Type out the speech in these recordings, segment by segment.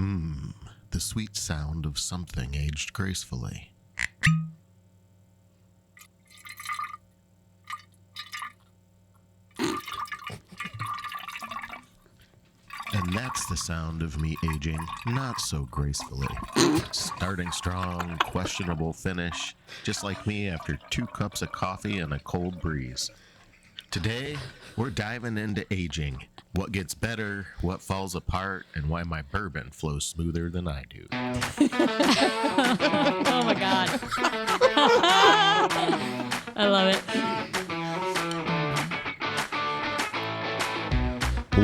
The sweet sound of something aged gracefully. And that's the sound of me aging not so gracefully. Starting strong, questionable finish, just like me after 2 cups of coffee and a cold breeze. Today, we're diving into aging. What gets better, what falls apart, and why my bourbon flows smoother than I do. Oh my God. I love it.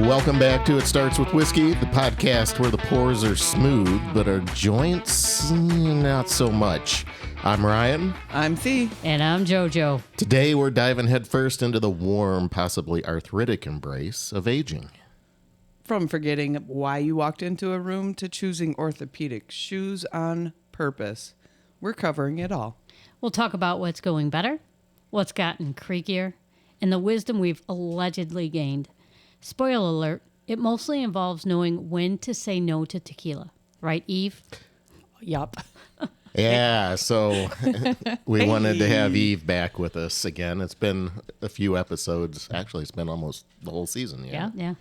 Welcome back to It Starts With Whiskey, the podcast where the pours are smooth, but our joints, not so much. I'm Ryan. I'm Fee. And I'm JoJo. Today we're diving headfirst into the warm, possibly arthritic embrace of aging. From forgetting why you walked into a room to choosing orthopedic shoes on purpose, we're covering it all. We'll talk about what's going better, what's gotten creakier, and the wisdom we've allegedly gained. Spoiler alert, it mostly involves knowing when to say no to tequila. Right, Eve? Yup. Yeah, so we wanted to have Eve back with us again. It's been a few episodes. Actually, it's been almost the whole season. Yeah.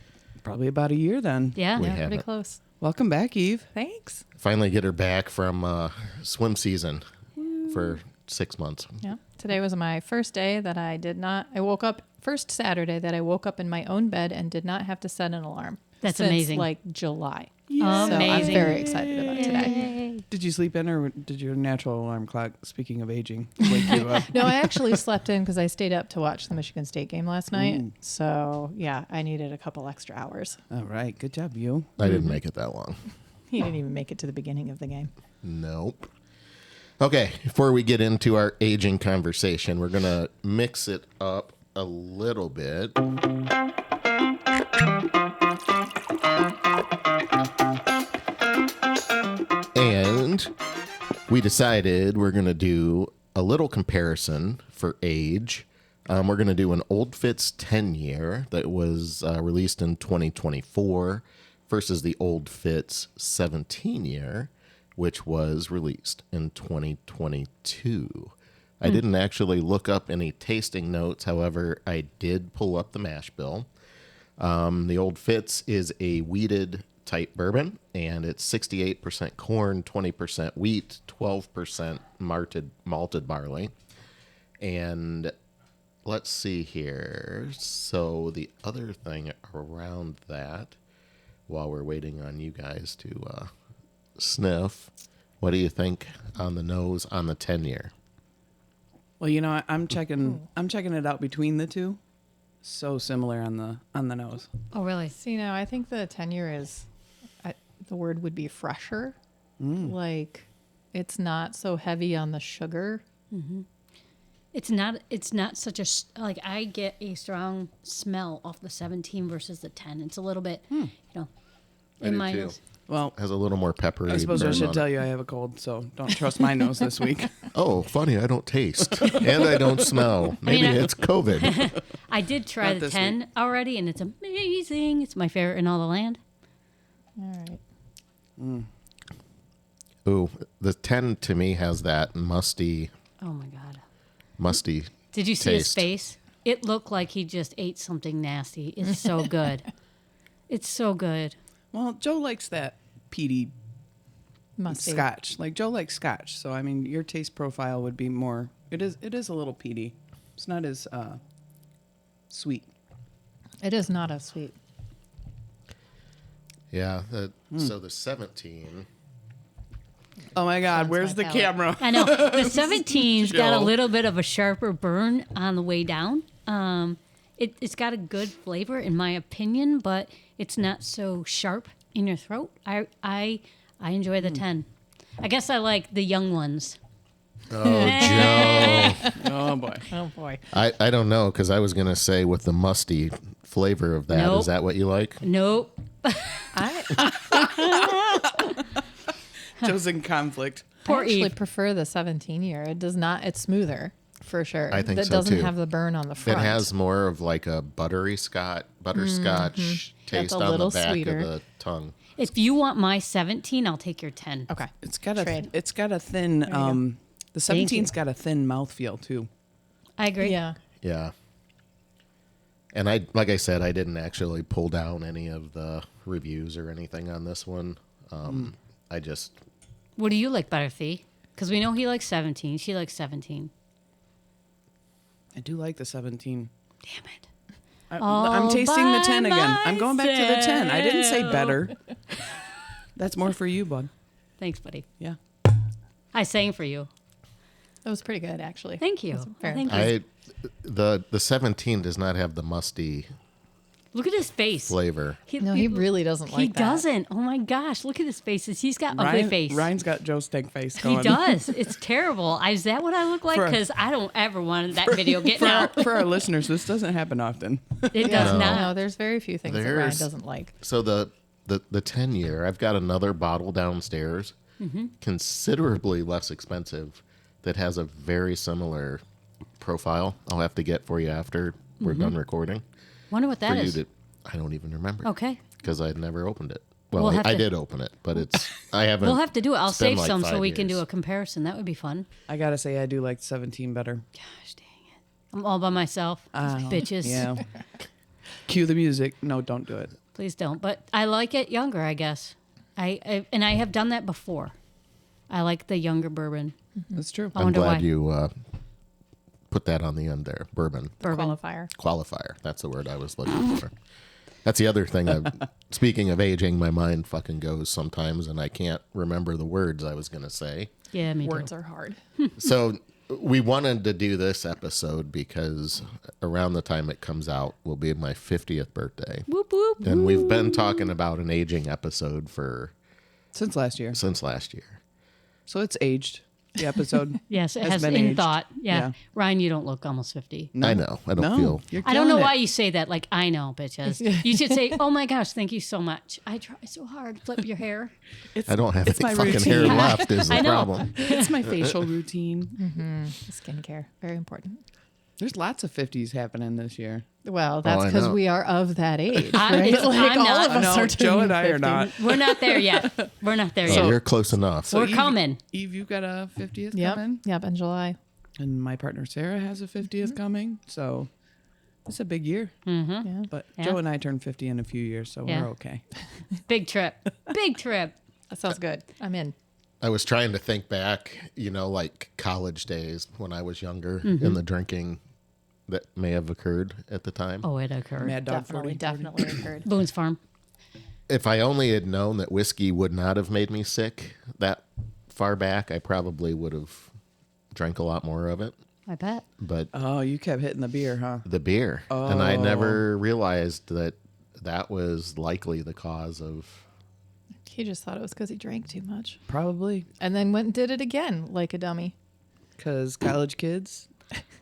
Probably about a year then. Yeah. We Pretty haven't. close. Welcome back, Eve. Thanks. Finally get her back from swim season for 6 months. Yeah. Today was my first day that I woke up, first Saturday that I woke up in my own bed and did not have to set an alarm. That's since, amazing. like July. Yeah. So I'm Amazing. very excited about today. Did you sleep in or did your natural alarm clock, speaking of aging, wake you up? No, I actually slept in because I stayed up to watch the Michigan State game last night. Ooh. So, yeah, I needed a couple extra hours. All right. Good job, you. I didn't make it that long. He didn't even make it to the beginning of the game. Nope. Okay, before we get into our aging conversation, we're going to mix it up a little bit. And we decided we're going to do a little comparison for age. We're going to do an Old Fitz 10-year that was released in 2024 versus the Old Fitz 17-year, which was released in 2022. I didn't actually look up any tasting notes. However, I did pull up the mash bill. The Old Fitz is a wheated type bourbon, and it's 68% corn, 20% wheat, 12% malted barley. And let's see here. So the other thing around that, while we're waiting on you guys to sniff, what do you think on the nose on the 10-year? Well, you know, I'm checking it out between the two. So similar on the nose. Oh, really? See, I think the 10-year is, the word would be fresher. Like, it's not so heavy on the sugar. Mm-hmm. It's not such a, like, I get a strong smell off the 17 versus the 10. It's a little bit, I in do my too. nose. Well, Has a little more peppery. I suppose I burn should on tell it. you I have a cold, so don't trust my nose this week. Oh, funny, I don't taste. And I don't smell. Maybe it's COVID. I did try Not the this 10 already, and it's amazing. It's my favorite in all the land. All right. Ooh, the 10 to me has that musty Oh, my God. Did you see his taste. face? It looked like he just ate something nasty. It's so good. It's so good. Well, Joe likes that peaty Musty. scotch. Like Joe likes scotch, so I mean, your taste profile would be more. It is a little peaty. It's not as sweet. It is not as sweet. Yeah. So the 17. Oh my God, Sounds where's my the palate. camera? I know. The 17's got a Joe. little bit of a sharper burn on the way down. It's got a good flavor, in my opinion, but it's not so sharp in your throat. I enjoy the 10. I guess I like the young ones. Oh, Joe. Oh boy. Oh, boy. I don't know, because I was going to say with the musty flavor of that. Nope. Is that what you like? Nope. Joe's in conflict. Poor I actually Eve. prefer the 17-year. It does not. It's smoother for sure. I think that so, doesn't too. have the burn on the It front. has more of like a butterscotch taste That's a on the little back sweeter. of the tongue. If you want my 17, I'll take your 10. Okay. It's got Trade. a thin the 17's got a thin mouthfeel too. I agree. Yeah. Yeah. And like I said, I didn't actually pull down any of the reviews or anything on this one. I just What do you like better, Thee? Because we know he likes 17. She likes 17. I do like the 17. Damn it. I'm tasting the 10 by again. I'm going back to the 10. I didn't say myself. better. That's more for you, bud. Thanks, buddy. Yeah. I sang for you. That was pretty good, actually. Thank you. fair. Thank you. the 17 does not have the musty Look at his face. flavor. No, he really doesn't like He that. doesn't. Oh my gosh. Look at his faces. He's got ugly face. Ryan's got Joe Stank face going. He does. It's terrible. Is that what I look like? For- Because I don't ever want that video getting out. For our listeners, this doesn't happen often. It does No. not. No, there's very few things that Ryan There's- doesn't like. So the 10 year, I've got another bottle downstairs, considerably less expensive, that has a very similar profile. I'll have to get for you after we're done recording. Wonder what that for is. you to, I don't even remember. Okay. Because I'd never opened it. Well, We'll have I to- did open it, but I haven't. We'll have to do it. I'll it's been save like some so 5 we can do years. a comparison. That would be fun. I gotta say, I do like 17 better. Gosh dang it. I'm all by myself. Bitches. Yeah. Cue the music. No, don't do it. Please don't. But I like it younger, I guess. And I have done that before. I like the younger bourbon. That's true. I I'm wonder glad why. you put that on the end there. Bourbon. Qualifier. Qualifier. That's the word I was looking for. That's the other thing. Speaking of aging, my mind fucking goes sometimes, and I can't remember the words I was going to say. Yeah, me Words too. are hard. So we wanted to do this episode because around the time it comes out will be my 50th birthday. Whoop, whoop. And we've been talking about an aging episode Since last year. since last year. So it's aged, the episode. Yes, it has has been in aged. thought. Yeah. Yeah. Ryan, you don't look almost 50. I know. I don't feel. You're I don't know killing why it. you say that. Like, I know, bitches. You should say, oh my gosh, thank you so much. I try so hard. Flip your hair. It's, I don't have it's any my fucking hair routine. left is the I know. problem. It's my facial routine. Skincare. Very important. There's lots of 50s happening this year. Well, that's I because know. we are of that age, I'm- right? it's- Like I'm all not. of us No, are Joe turning and I are 50. not. We're not there yet. We're not there Oh, yet. you're close enough. We're Eve- coming. Eve, you got a 50th Yep. coming? Yep. In July. And my partner Sarah has a 50th coming. So it's a big year. Yeah. But Yeah. Joe and I turn 50 in a few years, so Yeah. we're okay. Big trip. Big trip. That sounds good. I'm in. I was trying to think back, like college days when I was younger and the drinking that may have occurred at the time. Oh, it occurred. Mad Dog Definitely, 40. definitely occurred. Boone's Farm. If I only had known that whiskey would not have made me sick that far back, I probably would have drank a lot more of it. I bet. But Oh, you kept hitting the beer, huh? the beer, and I never realized that was likely the cause of. He just thought it was because he drank too much. Probably. And then went and did it again like a dummy. Because college kids,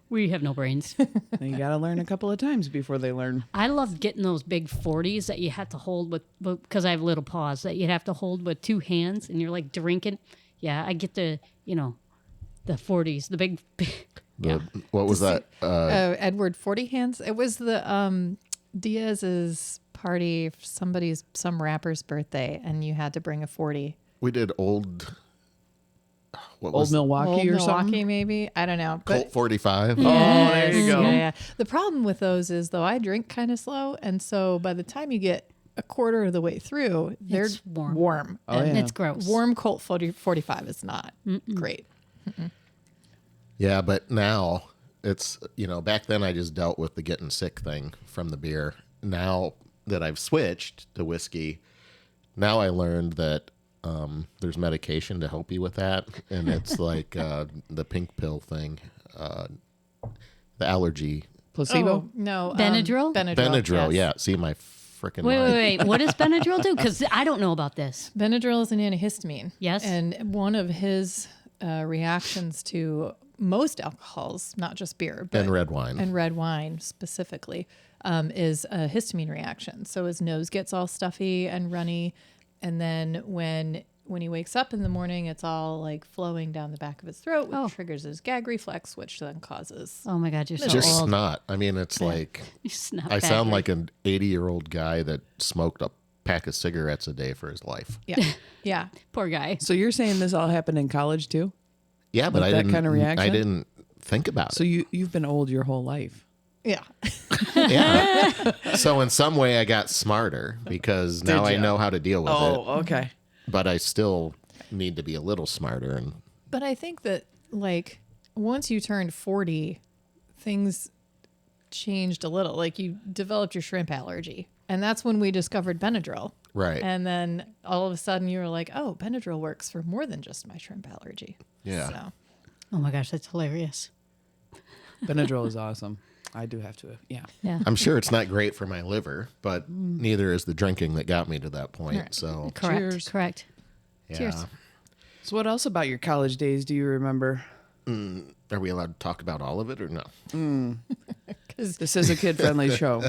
We have no brains. you got to learn a couple of times before they learn. I loved getting those big 40s that you have to hold with, because I have little paws, that you'd have to hold with two hands and you're like drinking. Yeah, I get the 40s, the big. Yeah. What was that? Edward 40 Hands. It was the Diaz's party, some rapper's birthday, and you had to bring a 40. We did old. What Old was Milwaukee Old or Milwaukee, something. maybe. I don't know. Colt 45? Oh, there you go. Yeah. The problem with those is, though, I drink kind of slow, and so by the time you get a quarter of the way through, they're It's warm. warm. Oh, And yeah. It's gross. warm Colt 45 is not great. Yeah, but now it's, back then I just dealt with the getting sick thing from the beer. Now that I've switched to whiskey, now I learned that there's medication to help you with that. And it's like the pink pill thing, the allergy. Placebo. Oh, no. Benadryl? Benadryl, yes. yeah. See, my freaking Wait. What does Benadryl do? Because I don't know about this. Benadryl is an antihistamine. Yes. And one of his reactions to most alcohols, not just beer, but And red wine. and red wine specifically, is a histamine reaction. So his nose gets all stuffy and runny, and then when he wakes up in the morning, it's all like flowing down the back of his throat, which Oh. triggers his gag reflex, which then causes. Oh my God, you're so just old. snot. I mean, it's like You're snot I sound bagger. like an 80-year-old guy that smoked a pack of cigarettes a day for his life. Yeah. Yeah. Poor guy. So you're saying this all happened in college too? Yeah, but With I that didn't. kind of reaction? I didn't think about So you've been old your whole life. Yeah. it. Yeah. So in some way, I got smarter because now I ya? know how to deal with it. Okay. But I still need to be a little smarter. And But I think that, like, once you turned 40, things changed a little. Like, you developed your shrimp allergy. And that's when we discovered Benadryl. right. And then all of a sudden you were like, oh, Benadryl works for more than just my shrimp allergy. Yeah. So, Oh my gosh, that's hilarious. Benadryl is awesome. I do have to. Yeah. Yeah. I'm sure it's not great for my liver, but neither is the drinking that got me to that point. Right. So Correct. Cheers. Correct. yeah. Cheers. So what else about your college days do you remember? Are we allowed to talk about all of it or no? This is a kid-friendly show.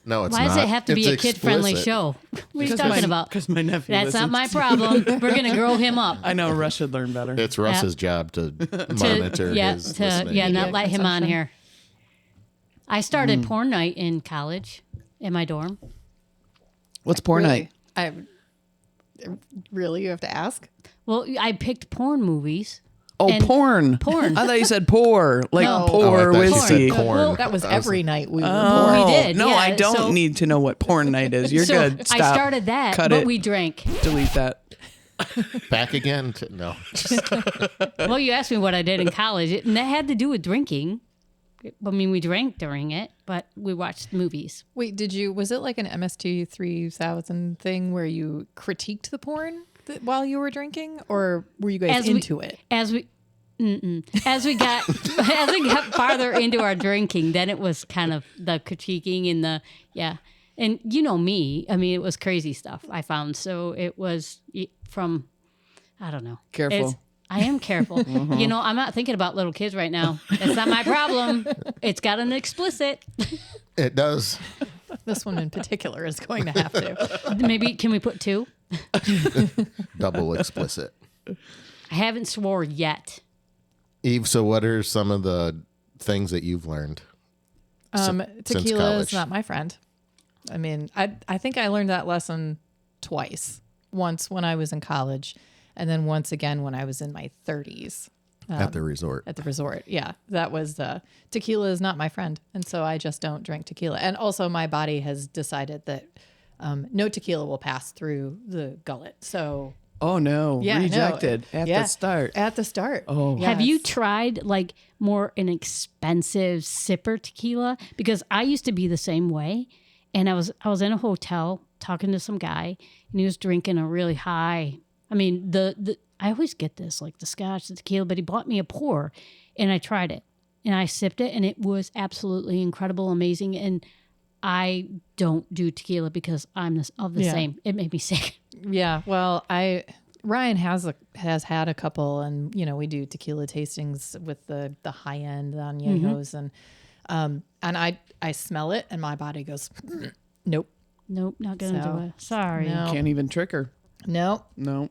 No, it's Why not. does it have to be It's a kid-friendly explicit. show? What are you talking about? Because my nephew That's not listens. my problem. We're going to grow him up. I know Russ should learn better. It's Russ's job to monitor his listening. not Media let him on consumption. here. I started porn night in college in my dorm. What's porn really, night? Really? You have to ask? Well, I picked porn movies. Oh, and- porn. Porn. I thought you said poor, like No. poor Oh, I thought you said whiskey. corn. Well, That was every night we were Oh, We did, No, yeah, I don't so- need to know what porn night is. You're so good. Stop. I started that, Cut but it. we drank. Delete that. Back again? No. Well, you asked me what I did in college, and that had to do with drinking. I mean, we drank during it, but we watched movies. Wait, was it like an MST 3000 thing where you critiqued the porn while you were drinking? Or were you guys into it? As we got farther into our drinking, then it was kind of the critiquing and and you know me. I mean, it was crazy stuff I found. So it was from, I don't know. Careful. I am careful. You know, I'm not thinking about little kids right now. That's not my problem. It's got an explicit. It does. This one in particular is going to have to. Maybe can we put 2? Double explicit. I haven't swore yet. Eve, so what are some of the things that you've learned? since Tequila is college? not my friend. I mean, I think I learned that lesson twice. Once when I was in college, and then once again when I was in my 30s. At the resort. At the resort. Yeah. That was tequila is not my friend. And so I just don't drink tequila. And also my body has decided that no tequila will pass through the gullet. So Oh no! yeah, no. Rejected at Yeah, the start. At the start. Oh. Have you Yes. tried like more an expensive sipper tequila? Because I used to be the same way, and I was in a hotel talking to some guy, and he was drinking a really high. I mean, the I always get this like the scotch, the tequila, but he bought me a pour, and I tried it, and I sipped it, and it was absolutely incredible, amazing, and I don't do tequila because I'm of the Yeah. same. It made me sick. Yeah. Well, Ryan has had a couple, and we do tequila tastings with the high end añejos, and I smell it, and my body goes, nope, Nope, not gonna So, do it. Sorry. no. Can't even trick her. nope. No.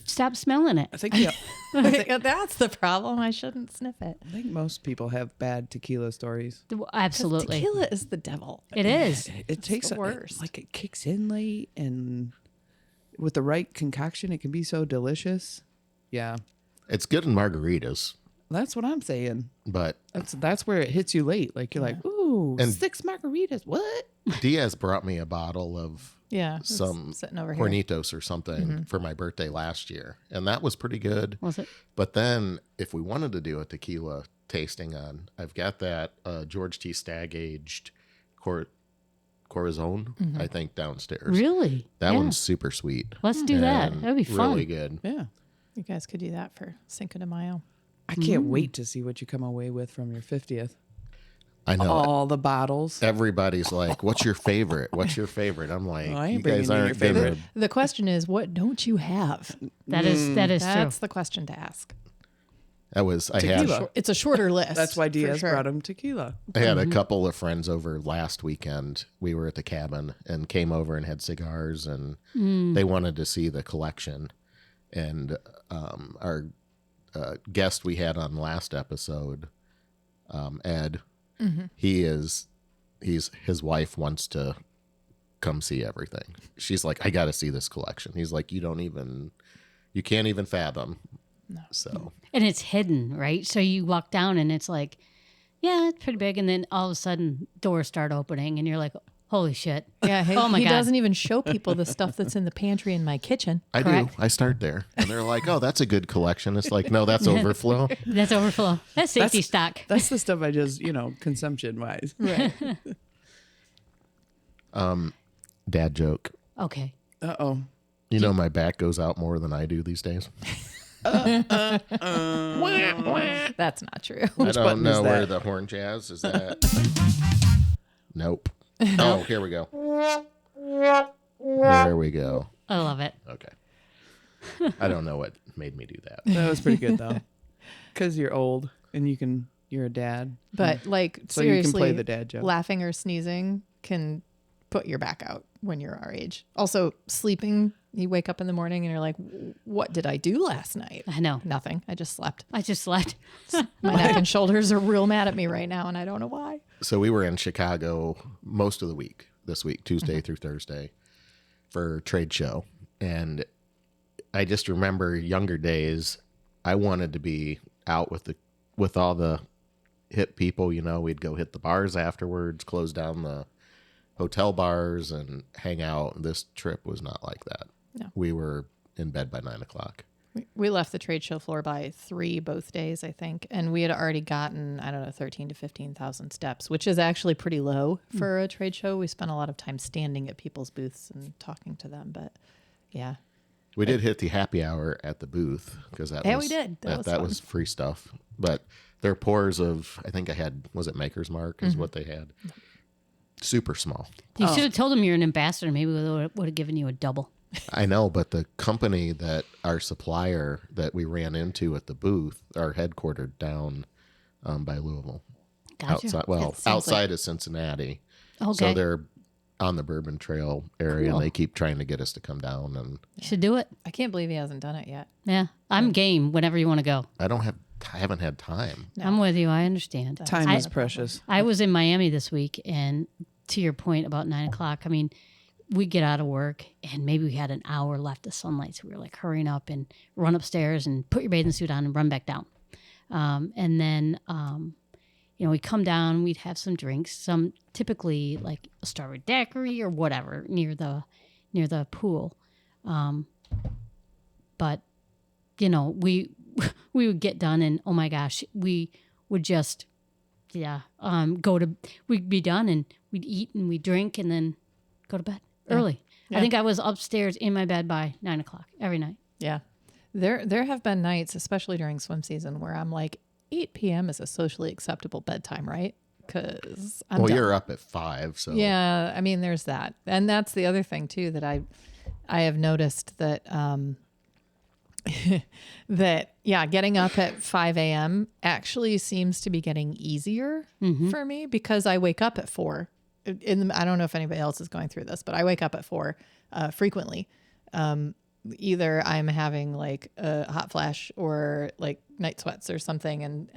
Stop smelling it. I think yeah. That's the problem. I shouldn't sniff it. I think most people have bad tequila stories. Absolutely. Tequila is the devil. It is. It takes the worst. Like it kicks in late, and with the right concoction, it can be so delicious. Yeah, It's good in margaritas, that's what I'm saying. but That's where it hits you late. Like you're like, ooh, And- 6 margaritas. What? Diaz brought me a bottle of Yeah. it's some sitting over here. Hornitos or something for my birthday last year, and that was pretty good. Was it? But then, if we wanted to do a tequila tasting on, I've got that George T. Stagg aged Corazon, I think, downstairs. Really? That Yeah. one's super sweet. Let's do that. and That'd be fun. Really good. Yeah. You guys could do that for Cinco de Mayo. I can't wait to see what you come away with from your 50th. I know. All the bottles. Everybody's like, "What's your favorite? What's your favorite?" I'm like, Oh, I ain't "You guys bringing you aren't your favorite." gonna." The question is, what don't you have? That is That's true. the question to ask. I had Tequila. It's a shorter list. That's why for Diaz sure. brought him tequila. I had a couple of friends over last weekend. We were at the cabin and came over and had cigars, and they wanted to see the collection. And our guest we had on last episode, Ed, his wife wants to come see everything. She's like, I got to see this collection. He's like, you can't even fathom. No. So. And it's hidden, right? So you walk down and it's like, yeah, it's pretty big. And then all of a sudden doors start opening and you're like, holy shit. Yeah, oh my he God. doesn't even show people the stuff that's in the pantry in my kitchen. I Correct. do. I start there. And they're like, oh, that's a good collection. It's like, no, that's overflow. That's overflow. That's safety stock. That's the stuff I just, consumption wise. Right. Dad joke. Okay. Uh-oh. You know my back goes out more than I do these days. That's not true. I don't button is know where that? the horn jazz is that. Nope. Oh, here we go. There we go. I love it. Okay. I don't know what made me do that. That was pretty good though. Because you're old and you're a dad. But like So you seriously, can play the dad joke. laughing or sneezing can put your back out when you're our age. Also, sleeping, you wake up in the morning and you're like, what did I do last night? I know. Nothing. I just slept. I just slept. My neck and shoulders are real mad at me right now, and I don't know why. So we were in Chicago most of the week, this week, Tuesday through Thursday, for trade show. And I just remember younger days, I wanted to be out with all the hip people. We'd go hit the bars afterwards, close down the hotel bars and hang out. This trip was not like that. No. We were in bed by 9:00. We left the trade show floor by 3 both days, I think. And we had already gotten, 13 to 15,000 steps, which is actually pretty low for a trade show. We spent a lot of time standing at people's booths and talking to them. But yeah. We did hit the happy hour at the booth because that Yeah, was, we did. That was fun. free stuff. But their pours of, I think I had, was it Maker's Mark is what they had. Super small. You should have told them you're an ambassador. Maybe we would have given you a double. I know, but the company that our supplier that we ran into at the booth are headquartered down by Louisville. Gotcha. Outside of Cincinnati. Okay. So they're on the Bourbon Trail area, Cool. and they keep trying to get us to come down. And You should do it. I can't believe he hasn't done it yet. Yeah. I'm game whenever you want to go. I haven't had time. No. I'm with you. I understand. Time I- is precious. I was in Miami this week, and to your point about 9:00, I mean, we get out of work and maybe we had an hour left of sunlight. So we were like hurrying up and run upstairs and put your bathing suit on and run back down. And then, we come down, we'd have some drinks, some typically like a starboard daiquiri or whatever near the pool. But, we would get done and, oh my gosh, we would just, we'd be done and we'd eat and we'd drink and then go to bed early. Yeah. I think I was upstairs in my bed by 9:00 every night. Yeah. There have been nights, especially during swim season, where I'm like, 8 p.m. is a socially acceptable bedtime, right? Because You're up at 5, so Yeah, I mean, there's that. And that's the other thing, too, that I have noticed that getting up at 5 a.m. actually seems to be getting easier for me because I wake up at 4. I don't know if anybody else is going through this, but I wake up at 4 frequently. Either I'm having like a hot flash or like night sweats or something,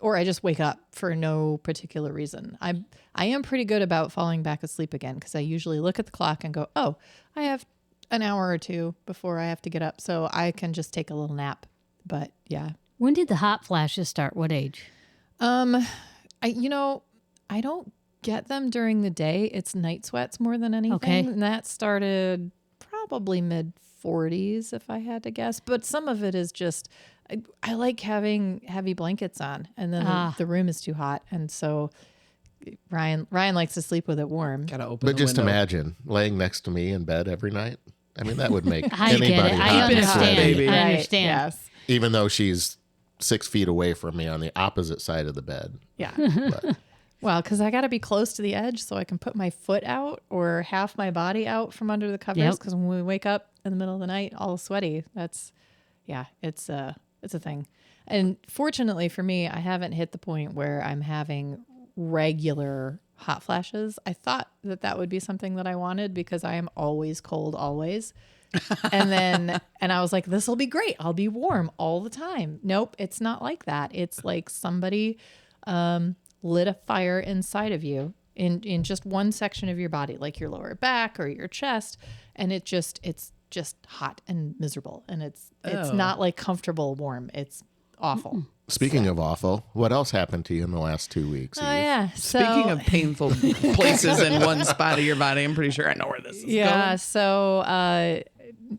or I just wake up for no particular reason. I am pretty good about falling back asleep again because I usually look at the clock and go, oh, I have an hour or two before I have to get up, so I can just take a little nap. But yeah. When did the hot flashes start? What age? I don't get them during the day. It's night sweats more than anything. Okay. And that started probably mid 40s if I had to guess. But some of it is just, I like having heavy blankets on and then the room is too hot. And so Ryan likes to sleep with it warm. Gotta open But the just window. imagine laying next to me in bed every night. I mean, that would make I anybody get it. I hot and understand. sweaty. baby. I Right, understand. Yes. Even though she's 6 feet away from me on the opposite side of the bed. Yeah. But Well, because I got to be close to the edge so I can put my foot out or half my body out from under the covers. Yep. Because when we wake up in the middle of the night all sweaty, it's a thing. And fortunately for me, I haven't hit the point where I'm having regular hot flashes. I thought that would be something that I wanted because I am always cold, always. And I was like, this will be great. I'll be warm all the time. Nope, it's not like that. It's like somebody lit a fire inside of you in just one section of your body, like your lower back or your chest, and it's just hot and miserable, and it's not like comfortable warm. It's awful. Speaking of awful, what else happened to you in the last 2 weeks? Oh Eve? yeah. Speaking of painful places in one spot of your body, I'm pretty sure I know where this is going. So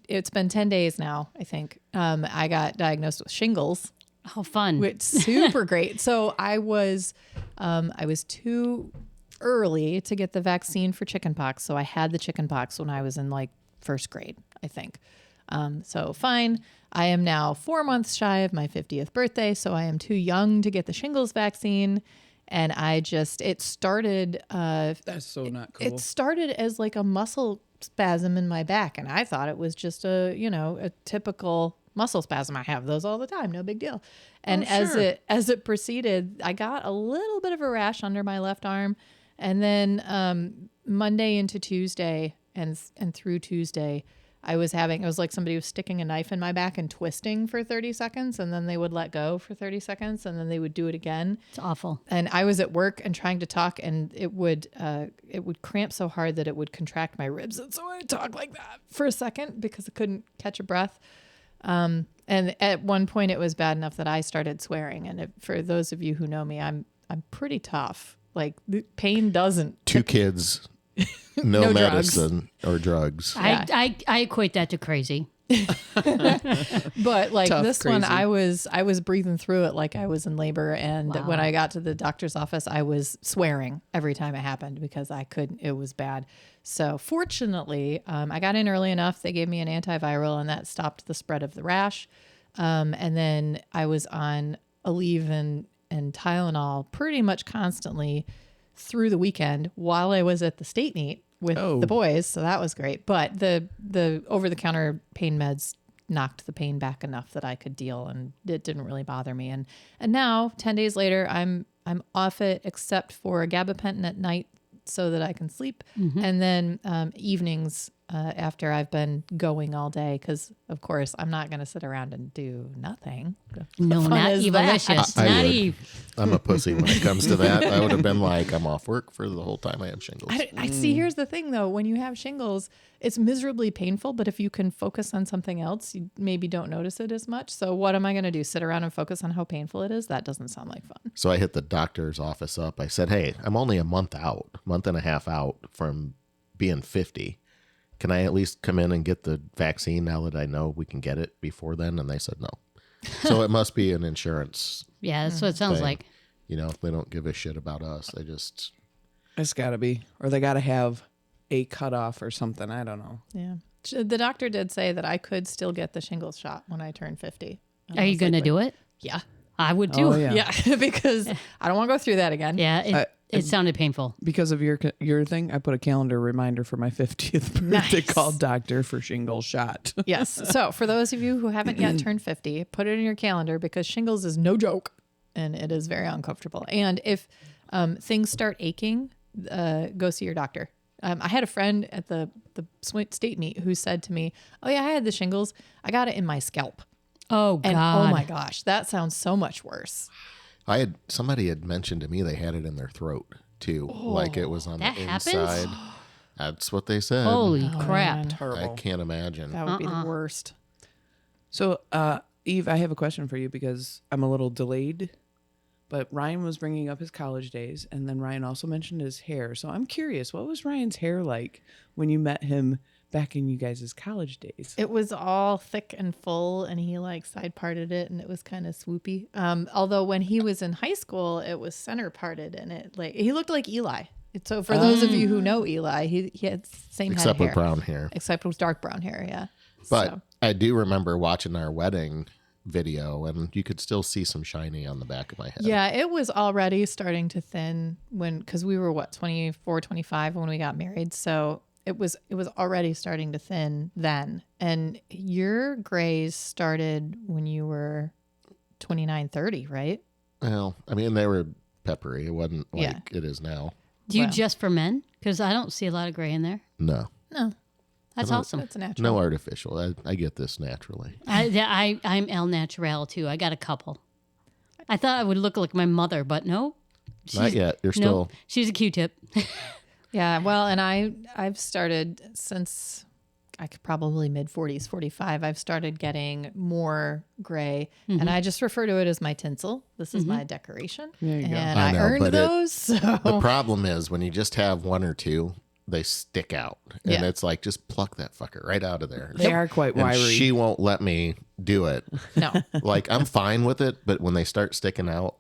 it's been 10 days now, I think. I got diagnosed with shingles, Oh, fun. which super great. So I was too early to get the vaccine for chickenpox. So I had the chickenpox when I was in like first grade, I think. So fine. I am now 4 months shy of my 50th birthday, so I am too young to get the shingles vaccine. And it started. That's so not cool. It started as like a muscle spasm in my back, and I thought it was just a typical muscle spasm. I have those all the time, no big deal. And sure. as it proceeded, I got a little bit of a rash under my left arm, and then Monday into Tuesday and through Tuesday, it was like somebody was sticking a knife in my back and twisting for 30 seconds, and then they would let go for 30 seconds, and then they would do it again. It's awful. And I was at work and trying to talk, and it would cramp so hard that it would contract my ribs, and so I'd talk like that for a second because I couldn't catch a breath. And at one point, it was bad enough that I started swearing. And for those of you who know me, I'm pretty tough. Like the pain doesn't. 2 kids, no, No drugs. medicine or drugs. Yeah. I equate that to crazy. But like Tough, this one, crazy. I was breathing through it like I was in labor. And Wow. when I got to the doctor's office, I was swearing every time it happened because it was bad. So fortunately, I got in early enough. They gave me an antiviral, and that stopped the spread of the rash. And then I was on Aleve and Tylenol pretty much constantly through the weekend while I was at the state meet with the boys. So that was great. But the over-the-counter pain meds knocked the pain back enough that I could deal, and it didn't really bother me. And now 10 days later, I'm off it except for a gabapentin at night so that I can sleep. And then evenings after I've been going all day, because of course I'm not going to sit around and do nothing. No, fun not is Evilicious. I Not would. Eve. I'm a pussy when it comes to that. I would have been like, I'm off work for the whole time I have shingles. I see. Here's the thing, though. When you have shingles, it's miserably painful. But if you can focus on something else, you maybe don't notice it as much. So what am I going to do? Sit around and focus on how painful it is? That doesn't sound like fun. So I hit the doctor's office up. I said, hey, I'm only a month and a half out from being 50. Can I at least come in and get the vaccine now that I know we can get it before then? And they said no. So it must be an insurance Yeah, that's what it sounds thing. like. You know, they don't give a shit about us. They just, It's got to be. Or they got to have a cutoff or something. I don't know. Yeah. The doctor did say that I could still get the shingles shot when I turn 50. And Are I you was going to like, do it? Yeah. I would too. Oh, yeah. Yeah. Because I don't want to go through that again. Yeah, it sounded painful. Because of your thing, I put a calendar reminder for my 50th birthday Nice. called doctor for shingles shot. Yes. So for those of you who haven't yet turned 50, put it in your calendar because shingles is no joke and it is very uncomfortable. And if things start aching, go see your doctor. I had a friend at the state meet who said to me, oh yeah, I had the shingles. I got it in my scalp. Oh, God. And oh my gosh, that sounds so much worse. somebody had mentioned to me they had it in their throat too. Like it was on That the happens? inside. That's what they said. Holy crap. man. I can't imagine. That would be the worst. So, Eve, I have a question for you because I'm a little delayed. But Ryan was bringing up his college days, and then Ryan also mentioned his hair. So I'm curious, what was Ryan's hair like when you met him back in you guys' college days? It was all thick and full, and he like side parted it, and it was kind of swoopy. Although when he was in high school, it was center parted, and it like he looked like Eli. So for those of you who know Eli, he had same Except head with of hair, brown hair. except with dark brown hair. Yeah, But So- I do remember watching our wedding video, and you could still see some shiny on the back of my head. yeah, it was already starting to thin because we were 24, 25 when we got married. So it was already starting to thin then. And your grays started when you were 29, 30, right? Well, I mean, they were peppery. It wasn't like Yeah. it is now. Do you Wow. just for men? Because I don't see a lot of gray in there. No. No, That's don't- awesome. that's natural. No artificial. I get this naturally. I'm El Natural too. I got a couple. I thought I would look like my mother, but no. Not yet. You're still. Nope. She's a Q-tip. Yeah, well, and I've started since I could probably mid 40s, 45. I've started getting more gray, and I just refer to it as my tinsel. This is my decoration, There you go. and I I, know, earned but those. So The problem is when you just have one or two, they stick out, and Yeah. it's like just pluck that fucker right out of there. They are quite And wiry. she won't let me do it. no. Like I'm fine with it, but when they start sticking out,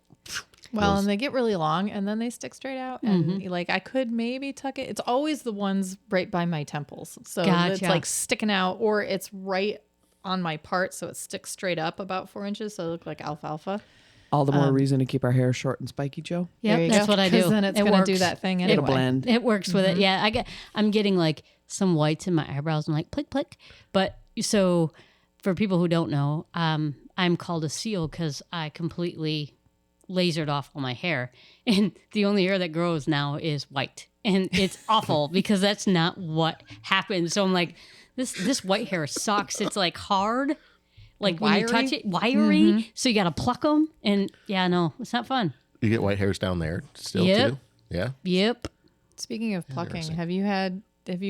Well, and they get really long, and then they stick straight out, and like I could maybe tuck it. It's always the ones right by my temples, so it's Gotcha. like sticking out, or it's right on my part, so it sticks straight up about 4 inches, so it look like alfalfa. All the more reason to keep our hair short and spiky, Joe. Yep, There you that's go. what I 'Cause do. then it's It gonna do works. that thing It- anyway. Blend. It works with it. Yeah, I'm getting like some whites in my eyebrows. I'm like plick plick. But so for people who don't know, I'm called a seal because I completely lasered off all my hair, and the only hair that grows now is white, and it's awful because that's not what happens. So I'm like, this white hair sucks. It's like hard, like when you touch it, wiry. So you got to pluck them, and yeah, no, it's not fun. you get white hairs down there still Yep. too. Yeah. Yep. Speaking of plucking, have you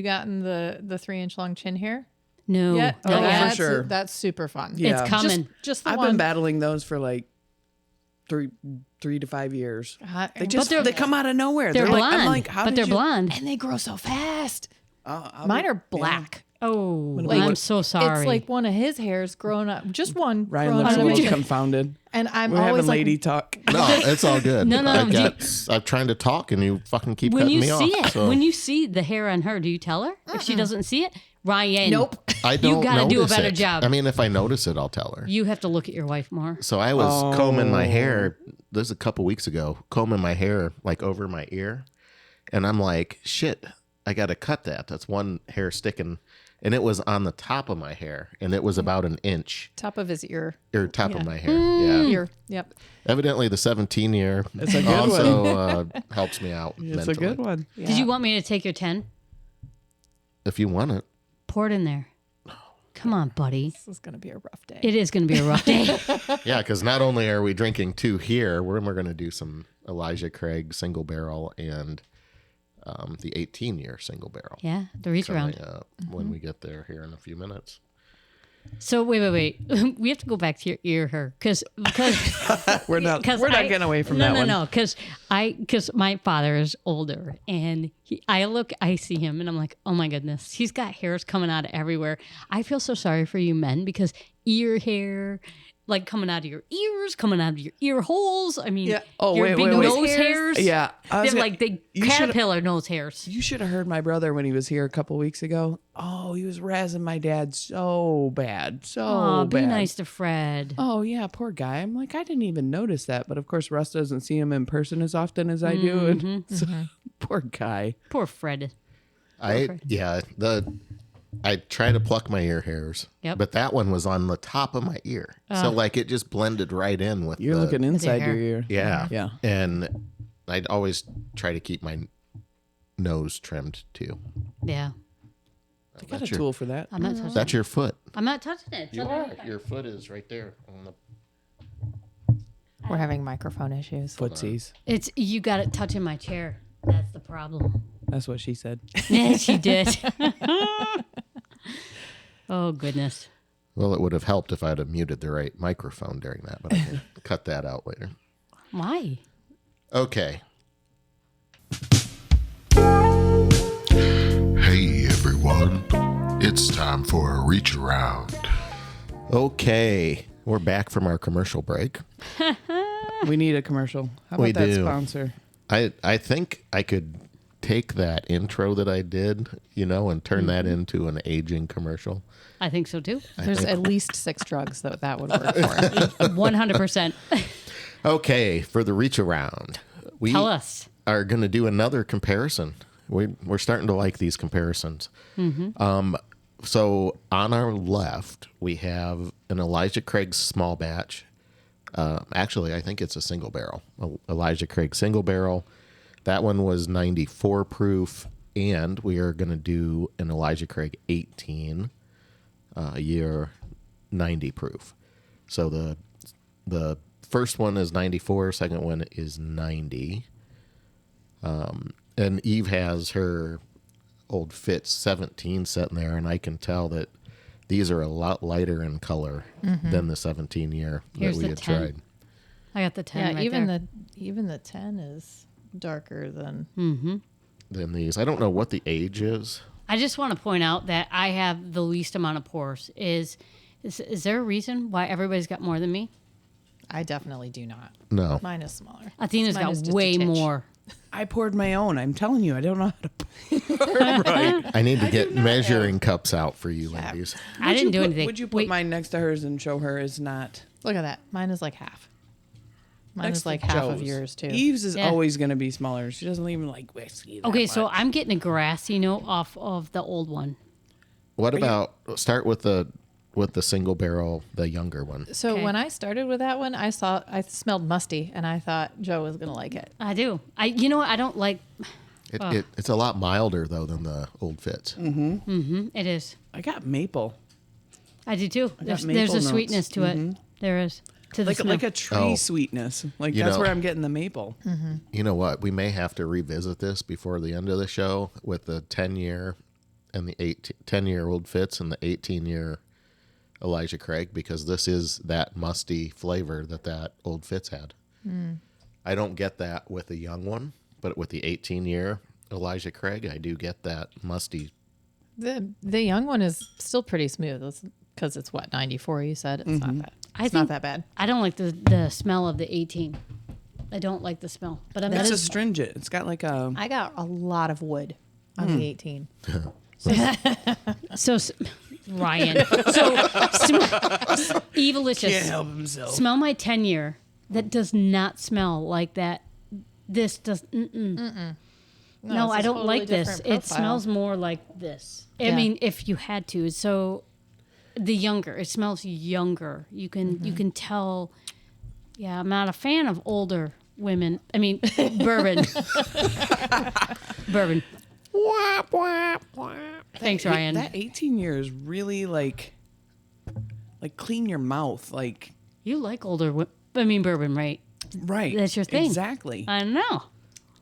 gotten the 3-inch long chin hair No. yet? not Oh, yet. for that's, sure. That's super fun. Yeah. It's coming. Just the I've one. been battling those for like 3 to 5 years. They just they're- they come out of nowhere. They're like, blonde, I'm like, how but did they're you? blonde. and they grow so fast. I'll Mine be- are black. Oh, Like, I'm so sorry. It's like one of his hairs growing up, just one. Ryan growing looks up a on little each- confounded. And I'm We're always having like, lady talk. No, it's all good. No, I'm do trying to talk, and you fucking keep when cutting you me see off. it, So when you see the hair on her, do you tell her if she doesn't see it? Ryan, nope. I don't. gotta do a notice better it. job. I mean, if I notice it, I'll tell her. You have to look at your wife more. So I was combing my Oh. hair. This is a couple weeks ago. Combing my hair like over my ear, and I'm like, shit, I got to cut that. That's one hair sticking, and it was on the top of my hair, and it was about an inch Top of his ear. or top of Yeah. my hair. Yeah. Ear. Yep. Evidently, the 17 year It's a good also helps me out. It's mentally. a good one. Yeah. Did you want me to take your 10? If you want it. Pour it in there. Come on, buddy. This is gonna be a rough day. It is going to be a rough day. Yeah, because not only are we drinking two here, we're going to do some Elijah Craig single barrel and the 18-year single barrel. Yeah, the reach around. Coming up when we get there here in a few minutes. So wait. We have to go back to your ear hair because We're not getting away from no, that no, one. No, because my father is older, and I see him, and I'm like, oh my goodness, he's got hairs coming out of everywhere. I feel so sorry for you men because ear hair, like coming out of your ears, coming out of your ear holes. I mean, Yeah. Oh, your wait, big wait, wait. nose hairs. Yeah, I was They're gonna- like big you should've- caterpillar nose hairs. You should have heard my brother when he was here a couple weeks ago. Oh, he was razzing my dad so bad, so Oh, be bad. nice to Fred. Oh yeah, poor guy. I'm like, I didn't even notice that, but of course Russ doesn't see him in person as often as I do, and so, poor guy. Poor Fred. I try to pluck my ear hairs, Yep. but that one was on the top of my ear, so like it just blended right in with. You're the, looking inside your hair. ear. Yeah, Yeah. and I'd always try to keep my nose trimmed too. Yeah, I got a That's your- tool for that. I'm not touching. That's your foot. I'm not touching it. It's You under- are. Your foot is right there on the. We're having microphone issues. Footsies. It's you got it touching my chair. That's the problem. That's what she said. Yeah, she did. Oh goodness. Well, it would have helped if I'd have muted the right microphone during that, but I can cut that out later. Why? Okay. Hey everyone, it's time for a reach around. Okay. We're back from our commercial break. We need a commercial. How about We that do. sponsor? I think I could take that intro that I did, and turn that into an aging commercial. I think so too. There's at least 6 drugs that would work for. 100%. Okay, for the reach around, we Tell us. are going to do another comparison. We're starting to like these comparisons. So on our left, we have an Elijah Craig small batch. Actually, I think it's a single barrel. Elijah Craig single barrel. That one was 94 proof, and we are going to do an Elijah Craig 18 year 90 proof. So the first one is 94, second one is 90. And Eve has her old Fitz 17 sitting there, and I can tell that these are a lot lighter in color than the 17 year Here's that we the had 10. tried. I got the 10 right even there. the 10 is darker than. Than these. I don't know what the age is. I just want to point out that I have the least amount of pores. Is there a reason why everybody's got more than me? I definitely do not. No. Mine is smaller. Athena's Mine is got just a way titch. more. I poured my own. I'm telling you, I don't know how to pour right. I need to get measuring cups out for you ladies. I didn't do anything. Would you put Wait, mine next to hers and show her is not? Look at that. Mine is like half. Mine Next is like to half of Joe's. yours too. Eve's is Yeah. always going to be smaller. She doesn't even like whiskey. that okay, so much. I'm getting a grassy note off of the old one. What about start with the single barrel, the younger one? So Okay. when I started with that one, I smelled musty, and I thought Joe was gonna like it. I do. You know what? I don't like. It's a lot milder though than the old Fitz. It is. I got maple, I do too. got There's maple a notes. sweetness to it. There is. To the like smell. a tree Oh. sweetness. Like You that's know- where I'm getting the maple. You know what? We may have to revisit this before the end of the show with the 10-year and the 10-year-old Fitz and the 18-year Elijah Craig, because this is that musty flavor that old Fitz had. I don't get that with the young one, but with the 18-year Elijah Craig, I do get that musty. The young one is still pretty smooth. Because it's what 94. You said it's not that. I It's think- not that bad. I don't like the smell of the 18. I don't like the smell. But It's that is astringent. It's got like a. I got a lot of wood on the 18. so Ryan. So Evilicious. Can't help himself. Smell my 10-year. That does not smell like that. This does. No, it's I a don't totally like this. different It smells more like this. I Yeah. mean, if you had to. So the younger, it smells younger. You can tell. Yeah, I'm not a fan of older women. I mean, bourbon. Bourbon. Thanks, Ryan. That 18 year is really like clean your mouth. Like, You like older bourbon, right? right. That's your thing. Exactly. I know.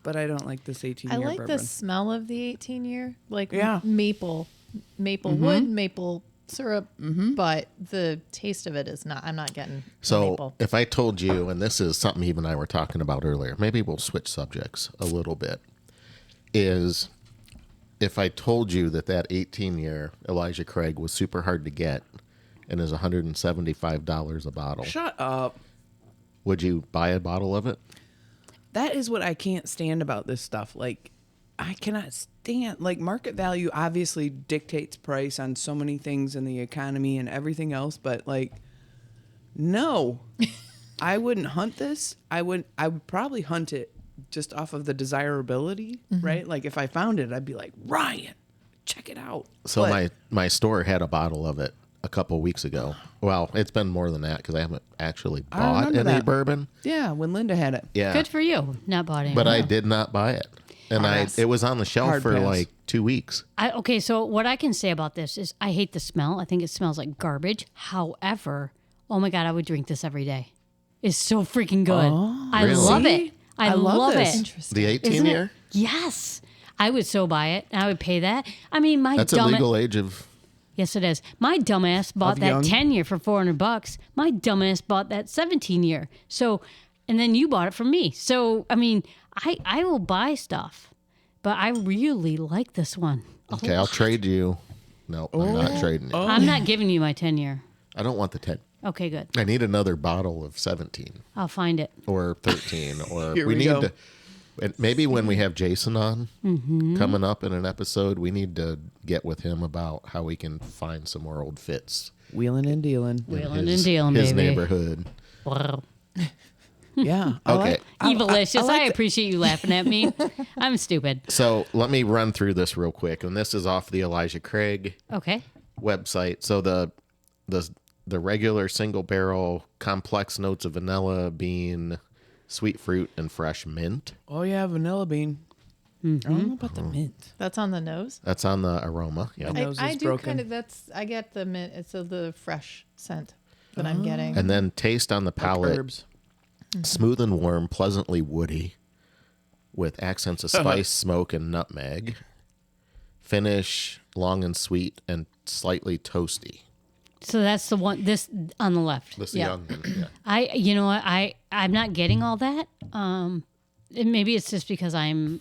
But I don't like this 18 I year like bourbon. the smell of the 18 year, like Yeah. maple wood, maple syrup, but the taste of it is not. I'm not getting So maple. if I told you, and this is something Eve and I were talking about earlier, maybe we'll switch subjects a little bit, is if I told you that 18-year Elijah Craig was super hard to get and is $175 a bottle, Shut up. would you buy a bottle of it? That is what I can't stand about this stuff. Like, I cannot stand, like, market value obviously dictates price on so many things in the economy and everything else, but like, no, I wouldn't hunt this. I would probably hunt it just off of the desirability, right? Like, if I found it, I'd be like, Ryan, check it out. So But- my store had a bottle of it a couple weeks ago. Well, it's been more than that because I haven't actually bought remember any that. bourbon. yeah, when Linda had it. Yeah, Good for you. Not bought any. but I did not buy it, and Pass. it was on the shelf Hard for pass. like 2 weeks. Okay, so what I can say about this is I hate the smell. I think it smells like garbage. However, oh my God, I would drink this every day. It's so freaking good. I Really? love See? it. I love love this. it. Interesting. The 18 Isn't it? year? Yes. I would so buy it. And I would pay that. I mean, my That's a dumb legal age of. Yes, it is. My dumbass bought Of that young? 10-year for $400. My dumbass bought that 17-year. So, and then you bought it from me. So, I mean, I will buy stuff, but I really like this one. Okay, I'll trade you. No, I'm not trading it. I'm not giving you my 10-year. I don't want the 10. Okay, good. I need another bottle of 17 I'll find it. or 13 or Here we we need go. to. And maybe when we have Jason on Mm-hmm. coming up in an episode, we need to get with him about how we can find some more old Fits Wheeling and dealing. in Wheeling his, and dealing, his baby. neighborhood. Wow. Yeah. Okay. Evilicious. I, like appreciate you laughing at me. I'm stupid. So let me run through this real quick, and this is off the Elijah Craig Okay. website. So the regular single barrel complex notes of vanilla, bean, sweet fruit, and fresh mint. Oh, yeah, vanilla bean. I don't know about the mint. That's on the nose. That's on the aroma. Yeah. nose I is do broken. kind of. I get the mint. It's the fresh scent that I'm getting. And then taste on the palate. Herbs. Smooth and warm, pleasantly woody. with accents of spice, smoke, and nutmeg. Finish long and sweet and slightly toasty. So that's the one. This on the left. This Yeah. young one, yeah. You know what? I'm not getting all that. Maybe it's just because I'm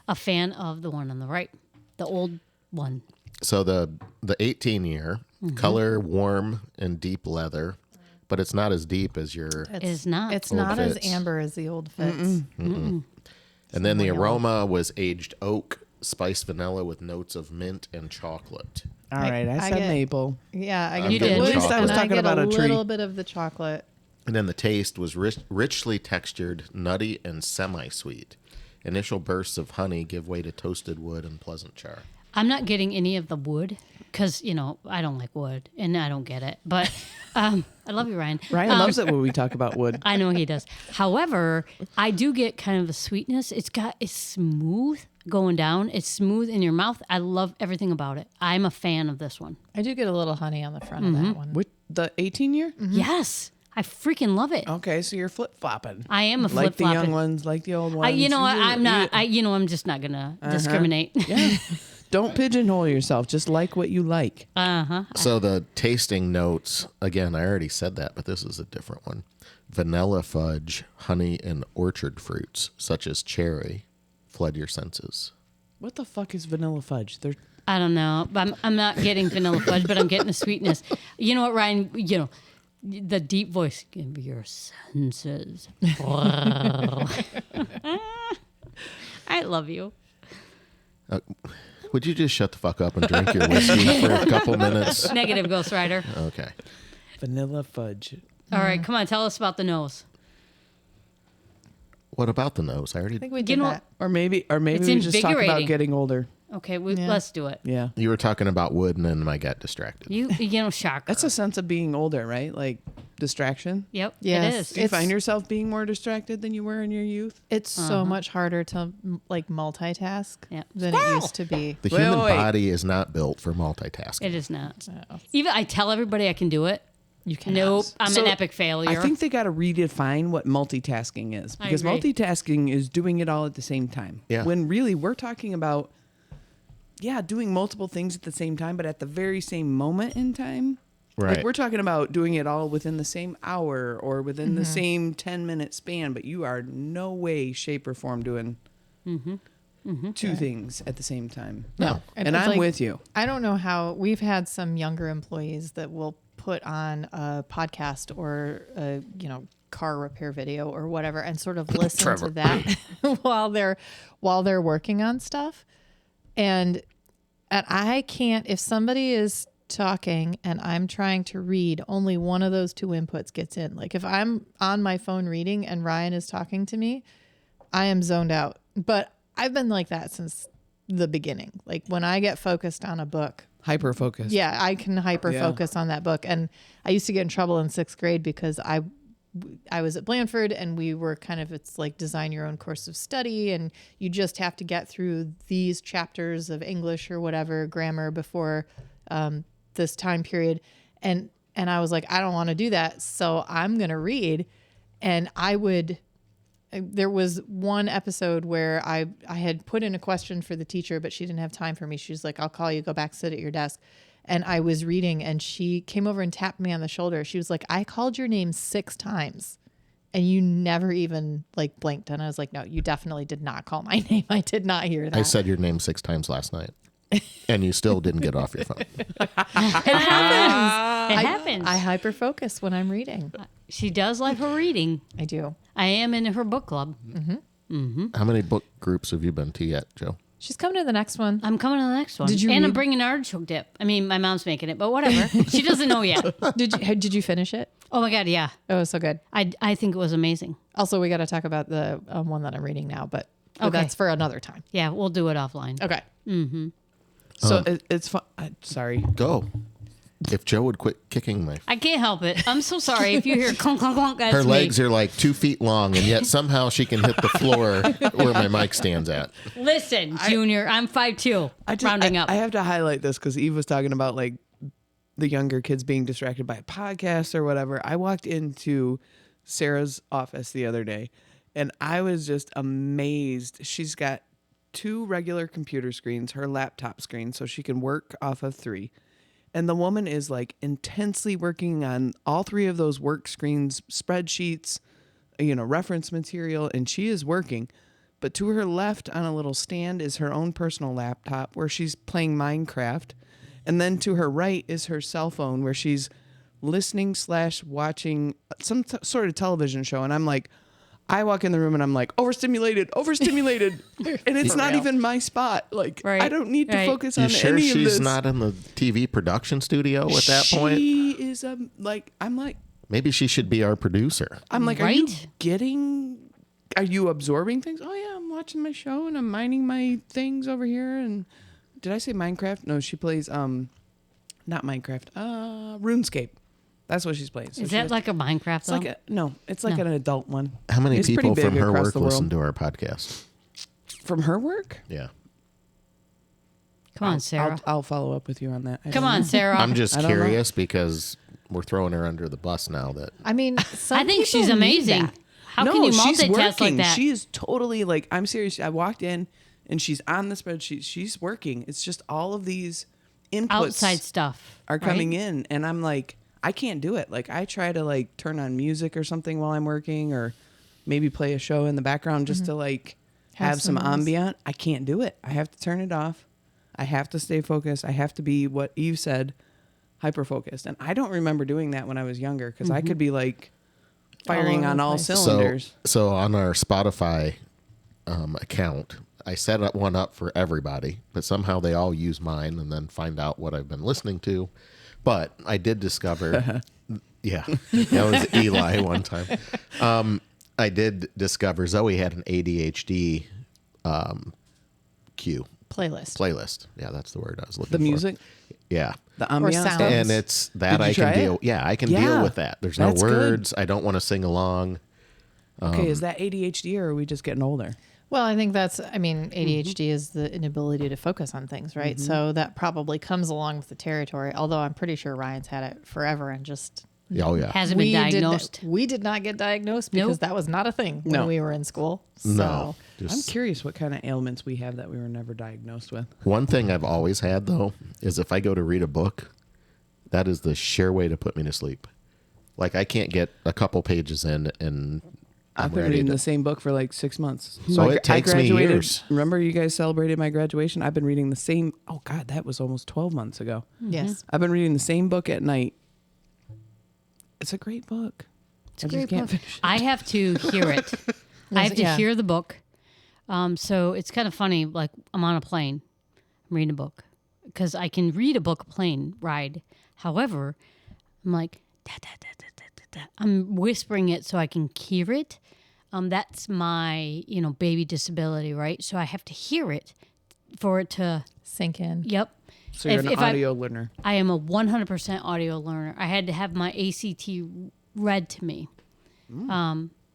a fan of the one on the right, the old one. So the 18-year, color warm and deep leather, but it's not as deep as your. Is not. It's Old not as Fits. amber as the old Fits. And then the aroma was aged oak, spiced vanilla with notes of mint and chocolate. All right, I I said get- maple. Yeah, I I'm get getting the wood, chocolate. I was and talking I get about a a tree. little bit of the chocolate. And then the taste was richly textured, nutty, and semi-sweet. Initial bursts of honey give way to toasted wood and pleasant char. I'm not getting any of the wood because I don't like wood and I don't get it. But I love you, Ryan. Ryan loves it when we talk about wood. I know he does. However, I do get kind of a sweetness. It's smooth going down. It's smooth in your mouth. I love everything about it. I'm a fan of this one. I do get a little honey on the front of that one. With the 18-year? Yes, I freaking love it. Okay, so you're flip-flopping. I am a Like flip the young flopping. ones, like the old ones. I'm not. I'm just not gonna discriminate. Yeah. Don't pigeonhole yourself. Just like what you like. So the tasting notes, again, I already said that, but this is a different one. Vanilla fudge, honey, and orchard fruits, such as cherry, flood your senses. What the fuck is vanilla fudge? They're I don't know. I'm not getting vanilla fudge, but I'm getting the sweetness. You know what, Ryan? The deep voice can be your senses. I love you. Would you just shut the fuck up and drink your whiskey for a couple minutes? Negative, Ghost Rider. Okay. vanilla fudge. All right, come on, tell us about the nose. What about the nose? I already. I think we did know- that. Or maybe It's we just talk about invigorating. getting older. Okay, Yeah. let's do it. Yeah. You were talking about wood, and then I got distracted. Shocker. That's a sense of being older, right? Like distraction. Yep, Yes. it is. Do you find yourself being more distracted than you were in your youth? It's so much harder to like multitask Yeah. than it used to be. The Wait, human wait. body is not built for multitasking. It is not. Oh. Even I tell everybody I can do it. You can Nope, I'm So, an epic failure. I think they got to redefine what multitasking is, I because agree. multitasking is doing it all at the same time. Yeah. When really we're talking about, doing multiple things at the same time, but at the very same moment in time. Right. Like we're talking about doing it all within the same hour or within the same 10-minute span, but you are no way, shape, or form doing two things at the same time. No. And it's I'm like- with you. I don't know how we've had some younger employees that will put on a podcast or a car repair video or whatever and sort of listen Trevor. to that while they're working on stuff. And I can't, if somebody is talking and I'm trying to read, only one of those two inputs gets in. Like if I'm on my phone reading and Ryan is talking to me, I am zoned out. But I've been like that since the beginning. Like when I get focused on a book, Hyper focused. yeah, I can hyper focus on that book. And I used to get in trouble in 6th grade because I was at Blandford and we were it's like design your own course of study and you just have to get through these chapters of English or whatever grammar before this time period. And I was like, I don't want to do that. So I'm going to read. And there was one episode where I had put in a question for the teacher, but she didn't have time for me. She was like, I'll call you, go back, sit at your desk. And I was reading and she came over and tapped me on the shoulder. She was like, I called your name 6 times and you never even blinked. And I was like, no, you definitely did not call my name. I did not hear that. I said your name 6 times last night, and you still didn't get off your phone. it happens. It happens. I hyper focus when I'm reading. She does like her reading. I do. I am in her book club. How many book groups have you been to yet, Joe? She's coming to the next one. I'm coming to the next one. Did you and I'm read- bringing artichoke dip. I mean, my mom's making it, but whatever. She doesn't know yet. Did you finish it? Oh my God, yeah. Oh, it was so good. I think it was amazing. Also, we got to talk about the one that I'm reading now, but Okay. that's for another time. Yeah, we'll do it offline. Okay. So it's fun. Sorry. Go. If Joe would quit kicking my... I can't help it. I'm so sorry if you hear clunk, clunk, clunk. That's Her me. legs are like 2 feet long, and yet somehow she can hit the floor where my mic stands at. Listen, Junior, I'm 5'2", rounding up. I have to highlight this because Eve was talking about the younger kids being distracted by a podcast or whatever. I walked into Sarah's office the other day And I was just amazed. She's got 2 regular computer screens, her laptop screen, so she can work off of 3. And the woman is like intensely working on all 3 of those work screens, spreadsheets, reference material, and she is working. But to her left on a little stand is her own personal laptop where she's playing Minecraft. And then to her right is her cell phone where she's listening/watching some sort of television show. And I'm like, I walk in the room and I'm like, overstimulated. And it's not even my spot. Like, I don't need to focus on sure any of this. She's not in the TV production studio at that point? She is, I'm like, maybe she should be our producer. I'm like, are you absorbing things? Oh yeah, I'm watching my show and I'm minding my things over here. And did I say Minecraft? No, she plays, not Minecraft, RuneScape. That's what she's playing. So Is that like a Minecraft? It's like it's like an adult one. How many It's people pretty from big her across work the world. listen to our podcast? From her work? Yeah. Come on, Sarah. I'll follow up with you on that. Come on, Sarah. I'm just I don't know. curious because we're throwing her under the bus now. That I mean, I think she's amazing. How no, can you she's multitask working. like that? She is totally like, I'm serious. I walked in and she's on the spreadsheet. She's working. It's just all of these inputs Outside stuff are coming right? in. And I'm like, I can't do it. Like I try to like turn on music or something while I'm working or maybe play a show in the background just to like have some ambient. I can't do it. I have to turn it off. I have to stay focused. I have to be what Eve said, hyper focused. And I don't remember doing that when I was younger because I could be like firing over on the all place. cylinders. so on our Spotify account, I set one up for everybody, but somehow they all use mine and then find out what I've been listening to. But I did discover, yeah, that was Eli one time. I did discover Zoe had an ADHD playlist. Yeah, that's the word I was looking for. The music, Yeah. the ambiance, sounds. stuff. And it's that Did you I try can it? deal. Yeah, I can Yeah, deal with that. There's no that's good. words. I don't want to sing along. Okay, is that ADHD or are we just getting older? Well, I think ADHD is the inability to focus on things, right? So that probably comes along with the territory, although I'm pretty sure Ryan's had it forever and just Oh yeah. Hasn't been diagnosed. we did not get diagnosed because Nope. that was not a thing when No. we were in school. So No. I'm Just curious what kind of ailments we have that we were never diagnosed with. one thing I've always had though is if I go to read a book, that is the sheer way to put me to sleep. Like I can't get a couple pages in and I'm I've been ready reading to, the same book for like 6 months. Oh, it takes me graduated. years. Remember you guys celebrated my graduation? I've been reading the same. Oh God, that was almost 12 months ago. yes, I've been reading the same book at night. It's a great book. It's a great book. I have to hear it. I have to Yeah. hear the book. So it's kind of funny. Like I'm on a plane, I'm reading a book because I can read a book plane ride. However, I'm like da, da, da, da, da, da, da. I'm whispering it so I can hear it. That's my baby disability, right? So I have to hear it for it to. sink in. Yep. So you're If- an if I- audio learner. I am a 100% audio learner. I had to have my ACT read to me.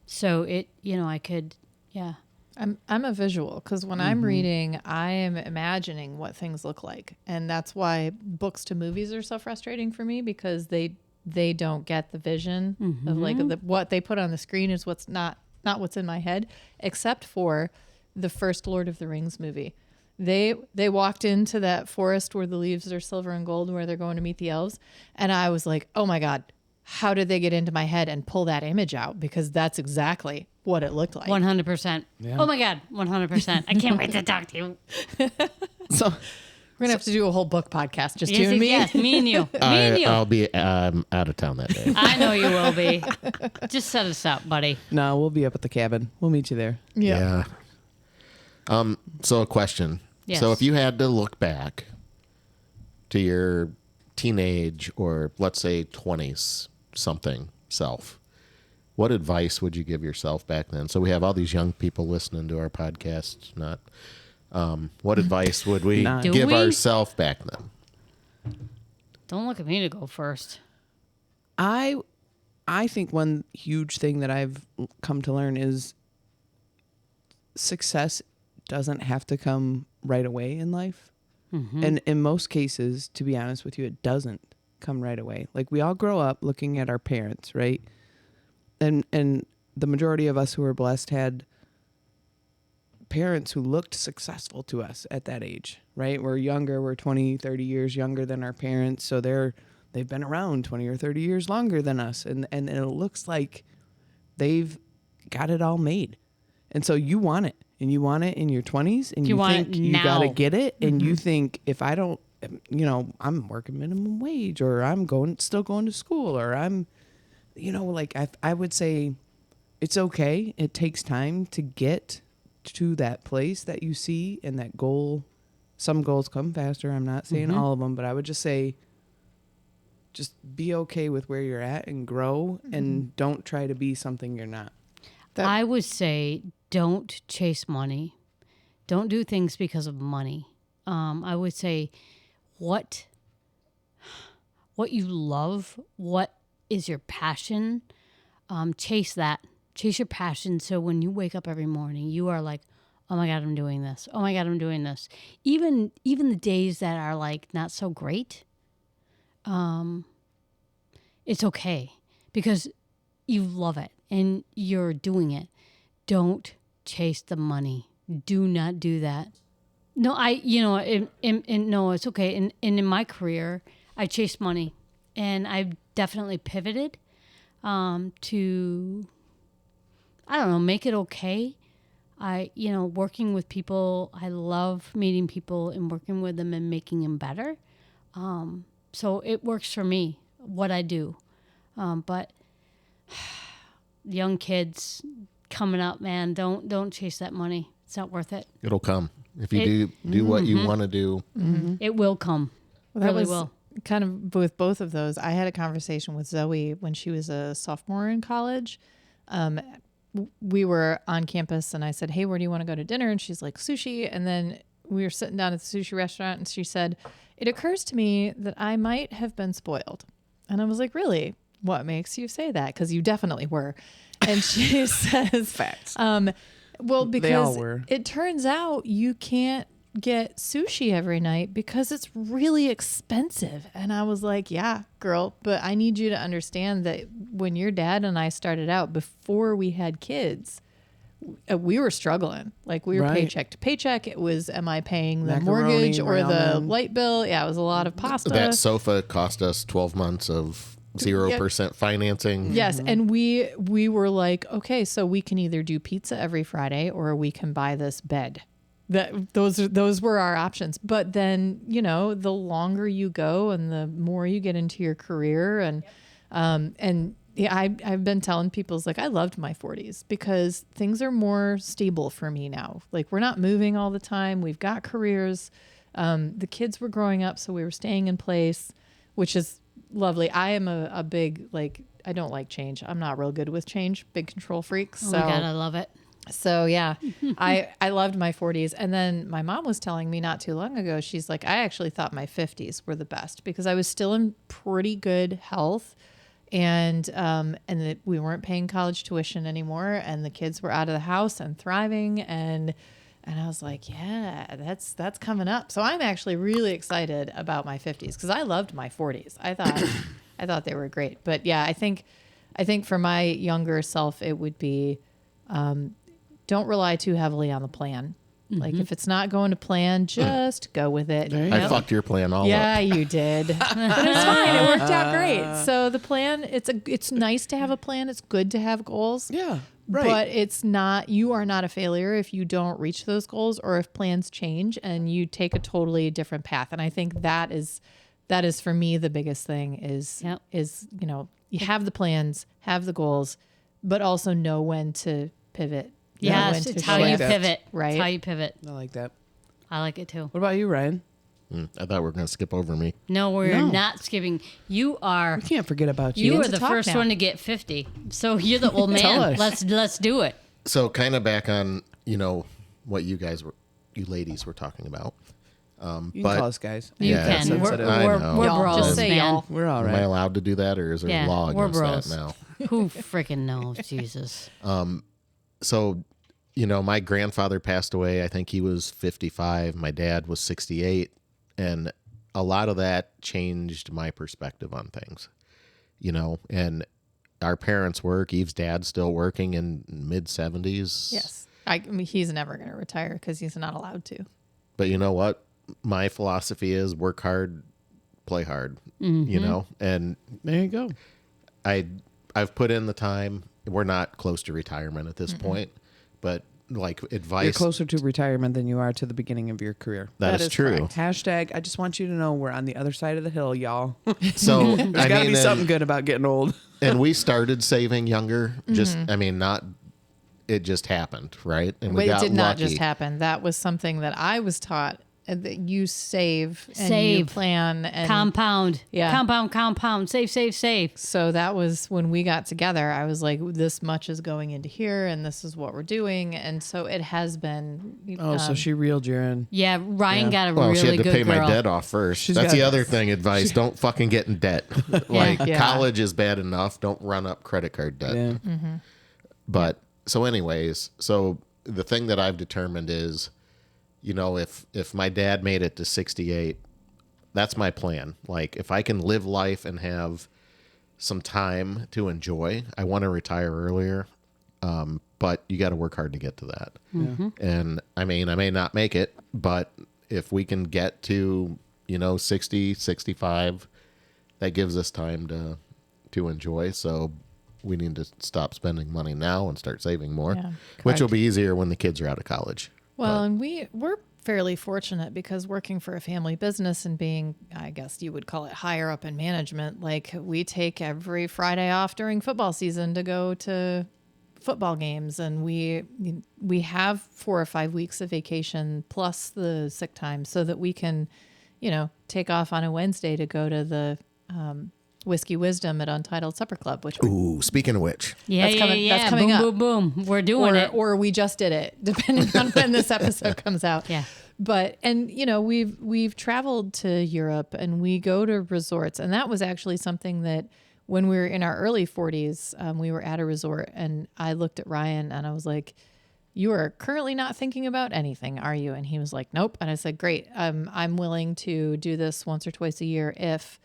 So I could, yeah. I'm a visual because when I'm reading, I am imagining what things look like, and that's why books to movies are so frustrating for me because they don't get the vision of like what they put on the screen is what's not what's in my head, except for the first Lord of the Rings movie. They walked into that forest where the leaves are silver and gold, where they're going to meet the elves, and I was like, oh my God, how did they get into my head and pull that image out? Because that's exactly what it looked like. 100%. Oh my God, 100%. I can't wait to talk to you. So We're gonna have to do a whole book podcast, just you and me. Yes, me and you. Me and you. I'll be out of town that day. I know you will be. Just set us up, buddy. no, we'll be up at the cabin. We'll meet you there. Yeah. So a question. Yes. So if you had to look back to your teenage or let's say 20s something self, what advice would you give yourself back then? So we have all these young people listening to our podcast. What advice would we Not. Do give we? ourselves back then? Don't look at me to go first. I think one huge thing that I've come to learn is success doesn't have to come right away in life. And in most cases, to be honest with you, it doesn't come right away. Like we all grow up looking at our parents, right? And the majority of us who were blessed had parents who looked successful to us at that age, right? We're younger, we're 20, 30 years younger than our parents. So they've been around 20 or 30 years longer than us. And it looks like they've got it all made. And so you want it, and you want it in your 20s, and you think you got to get it. And you think, if I don't, I'm working minimum wage, or I'm still going to school, or I'm, like I would say it's okay. It takes time to get to that place that you see and that goal. Some goals come faster. I'm not saying all of them, but I would just say, just be okay with where you're at and grow, and don't try to be something you're not. I would say don't chase money. Don't do things because of money. I would say what you love, what is your passion, chase that. Chase your passion, so when you wake up every morning, you are like, oh my God, I'm doing this. Oh my God, I'm doing this. Even the days that are like not so great, it's okay because you love it and you're doing it. Don't chase the money. Do not do that. No, no, it's okay. And in my career, I chased money, and I've definitely pivoted to, I don't know, make it okay. Working with people, I love meeting people and working with them and making them better. So it works for me, what I do. But young kids coming up, man, don't chase that money. It's not worth it. It'll come. If you do what you want to do. It will come. Well, that really was will. kind of with both of those. I had a conversation with Zoe when she was a sophomore in college. We were on campus, and I said, hey, where do you want to go to dinner? And she's like, sushi. And then we were sitting down at the sushi restaurant, and she said, it occurs to me that I might have been spoiled. And I was like, really? What makes you say that? Because you definitely were. And she says, facts. Well, They all because were. it turns out you can't get sushi every night because it's really expensive. And I was like, yeah, girl, but I need you to understand that when your dad and I started out, before we had kids, we were struggling. Like, we were Right. paycheck to paycheck. It was, am I paying the Macaroni, mortgage or the ramen. light bill? Yeah, it was a lot of pasta. That sofa cost us 12 months of 0% financing. Yes, and we were like, okay, so we can either do pizza every Friday or we can buy this bed. Those were our options. But then, the longer you go and the more you get into your career, and yeah, I've been telling people, it's like, I loved my 40s because things are more stable for me now. Like, we're not moving all the time. We've got careers. The kids were growing up, so we were staying in place, which is lovely. I am a big, I don't like change. I'm not real good with change. Big control freak. Oh my God, I love it. So yeah, I loved my 40s. And then my mom was telling me not too long ago, she's like, I actually thought my 50s were the best because I was still in pretty good health, and that we weren't paying college tuition anymore, and the kids were out of the house and thriving, and I was like, yeah, that's coming up. So I'm actually really excited about my 50s because I loved my 40s. I thought they were great. But yeah, I think for my younger self, it would be, don't rely too heavily on the plan. Like, if it's not going to plan, just go with it. I fucked your plan all Yeah, up. you did. But it's fine. It worked out great. So the plan, it's nice to have a plan. It's good to have goals. Yeah, right. But it's not, you are not a failure if you don't reach those goals or if plans change and you take a totally different path. And I think that is for me the biggest thing is you have the plans, have the goals, but also know when to pivot. Yes, it's how you pivot. Right. It's how you pivot. I like that. I like it too. What about you, Ryan? I thought we were going to skip over me. No, we're No. not skipping. You are. We can't forget about you. You are to the talk first now. one to get 50. So you're the old Tell man. us. Let's do it. So kind of back on, what you ladies were talking about. You can but call us guys. You Yeah, can. that's We're, sensitive. I we're, know. we're Y'all, bros, just say man. y'all. We're all Am I right. allowed to do that, or is there Yeah, law we're against bros. that now? Who freaking knows, Jesus? So, my grandfather passed away. I think he was 55. My dad was 68. And a lot of that changed my perspective on things, and our parents work. Eve's dad's still working in mid 70s. Yes. I mean, he's never going to retire because he's not allowed to. But you know what? My philosophy is work hard, play hard, you know? And There you go. I've put in the time. We're not close to retirement at this point, but like advice. You're closer to retirement than you are to the beginning of your career. That is true. correct. Hashtag, I just want you to know we're on the other side of the hill, y'all. So There's I got to mean, be something good about getting old. and we started saving younger. Just, I mean, not, it just happened, right? And we But it got did not lucky. just happen. That was something that I was taught, that you save and you Save. plan and Compound. Yeah. Compound. Save. So that was when we got together. I was like, this much is going into here and this is what we're doing. And so it has been. Oh, so she reeled you in. Yeah, Ryan got a Well, really she had to good pay girl. my debt off first. She's That's got- the other thing. Advice: don't fucking get in debt. Like Yeah. college is bad enough. Don't run up credit card debt. Yeah. But so, anyways, so the thing that I've determined is, you know, if my dad made it to 68, that's my plan. Like, if I can live life and have some time to enjoy, I want to retire earlier. But you got to work hard to get to that. And I mean, I may not make it, but if we can get to, you know, 60, 65, that gives us time to enjoy. So we need to stop spending money now and start saving more, Yeah, which will correct. be easier when the kids are out of college. Well, and we're fairly fortunate because working for a family business and being, I guess you would call it higher up in management, like we take every Friday off during football season to go to football games, and we have 4 or 5 weeks of vacation plus the sick time so that we can, you know, take off on a Wednesday to go to the Whiskey Wisdom at Untitled Supper Club, which Ooh, speaking of which, Yeah, That's coming- that's coming boom, up. boom. We're doing it. or we just did it, depending on when this episode comes out. Yeah. But and you know we've traveled to Europe and we go to resorts, and that was actually something that when we were in our early 40s, we were at a resort, and I looked at Ryan and I was like, "You are currently not thinking about anything, are you?" And he was like, "Nope." And I said, "Great. I'm willing to do this once or twice a year if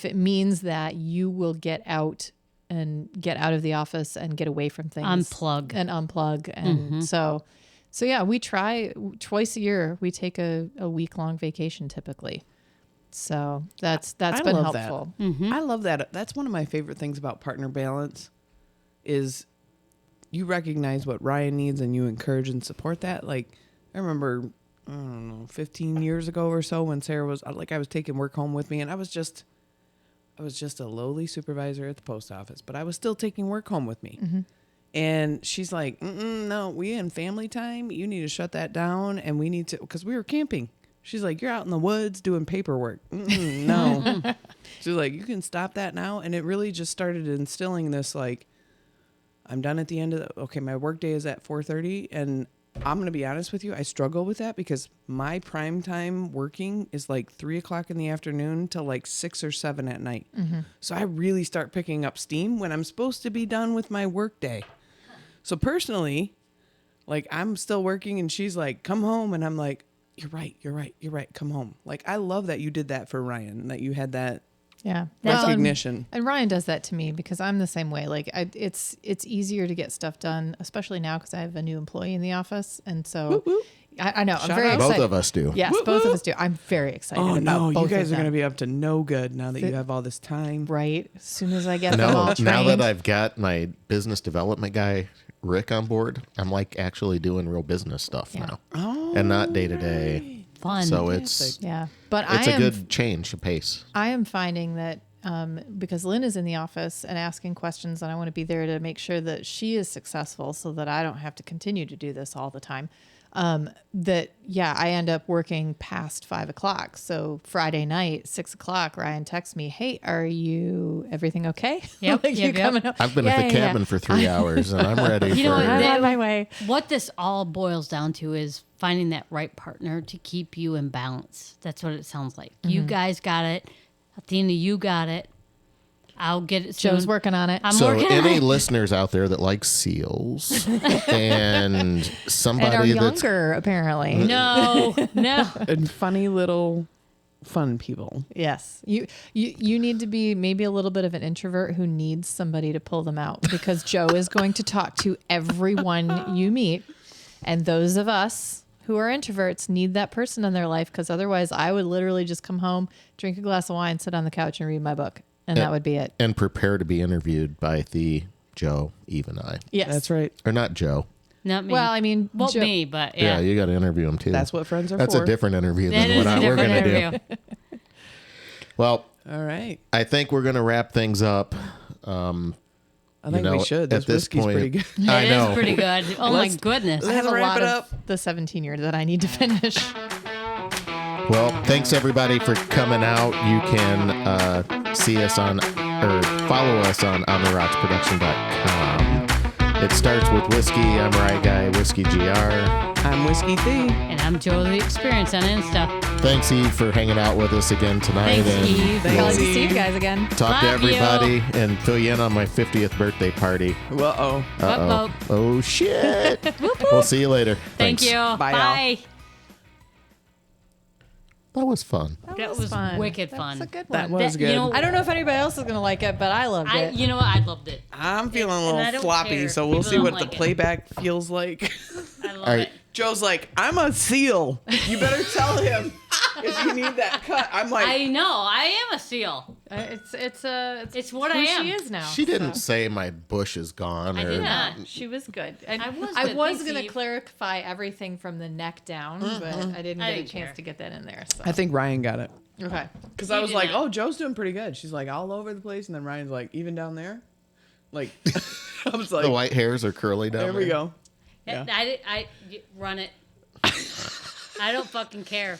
it means that you will get out of the office and get away from things, unplug. And so yeah, we try twice a year. We take a week-long vacation typically. So that's I been love helpful. I love that. That's one of my favorite things about partner balance is you recognize what Ryan needs and you encourage and support that. Like I remember, I don't know, 15 years ago or so when Sarah was like, I was taking work home with me and I was just a lowly supervisor at the post office, but I was still taking work home with me. And she's like, no, we in family time. You need to shut that down. And we need to, because we were camping. She's like, you're out in the woods doing paperwork. No. She's like, you can stop that now. And it really just started instilling this, like, I'm done at the end of okay, my work day is at 4:30. And I'm going to be honest with you. I struggle with that because my prime time working is like 3:00 in the afternoon till like 6 or 7 at night. So I really start picking up steam when I'm supposed to be done with my work day. So personally, like I'm still working and she's like, come home. And I'm like, you're right. Come home. Like, I love that you did that for Ryan, that you had that Yeah. recognition. And Ryan does that to me because I'm the same way. Like it's easier to get stuff done, especially now because I have a new employee in the office. And so I know I'm Shout very out. excited. both of us do. Yes, both of us do. I'm very excited Oh about no, both you guys of are going to them. be up to no good now that you have all this time. Right. As soon as I get them all Now trained. that I've got my business development guy, Rick, on board, I'm like actually doing real business stuff now. And not day to day. Fun. So it's yeah. But it's I a am good change of pace. I am finding that because Lynn is in the office and asking questions, and I want to be there to make sure that she is successful so that I don't have to continue to do this all the time. I end up working past 5:00. So Friday night, 6:00, Ryan texts me, "Hey, are you everything okay? Yep, Like, you yep. coming up?" I've been at the cabin for 3 hours and I'm ready You know for what, I'm on my way. What this all boils down to is finding that right partner to keep you in balance. That's what it sounds like. You guys got it. Athena, you got it. I'll get it soon. Joe's working on it. I'm so working on any it. listeners out there that like seals and And somebody are that's younger, apparently. No. And funny little fun people. Yes. You need to be maybe a little bit of an introvert who needs somebody to pull them out, because Joe is going to talk to everyone you meet. And those of us who are introverts need that person in their life, because otherwise I would literally just come home, drink a glass of wine, sit on the couch and read my book. And that would be it. And prepare to be interviewed by Joe, Eve, and I. Yes. That's right. Or not Joe. Not me. Well, I mean, well, Joe- me, but Yeah, yeah. you got to interview him too. That's what friends are That's for. a different interview That than is what a we're different going to do. interview. Well, All right. I think we're going to wrap things up. I think we should. This At this whiskey's point, pretty good. I It know. is pretty good. Oh my goodness. I have a wrap lot it of up. the 17-year that I need to finish. Well, thanks everybody for coming out. You can see us on, or follow us on OnTheRocksProduction.com. It starts with whiskey. I'm Rye Guy, Whiskey GR. I'm Whiskey Thee. And I'm Joe the Experience on Insta. Thanks, Eve, for hanging out with us again tonight. Thanks, and Eve. I'd like Thanks, to see you Eve. guys again. talk to Love you. everybody and fill you in on my 50th birthday party. Uh-oh. Uh-oh. Whoop, Oh, shit. We'll see you later. Thank Thanks. you. Bye, Bye. That was fun. That was fun. wicked That fun. was a good That one. was That- good. you know, I don't know if anybody else is going to like it, but I loved it. You know what? I loved it. I'm feeling a And I little don't floppy, care. so we'll People see don't what like the it. playback feels like. I love All right. it. Joe's like, I'm a seal. You better tell him if you need that cut. I'm like, I know. I am a seal. It's what who I am. she is now. She didn't say my bush is gone. I or did not. She was good. And I was I good. was Thanks, going to Eve. clarify everything from the neck down, but I didn't I get a didn't chance care. to get that in there. So. I think Ryan got it. Okay. Because You I was did like, not. oh, Joe's doing pretty good. She's like all over the place. And then Ryan's like, even down there? Like, I was like, The white hairs are curly down there we go. I run it. I don't fucking care.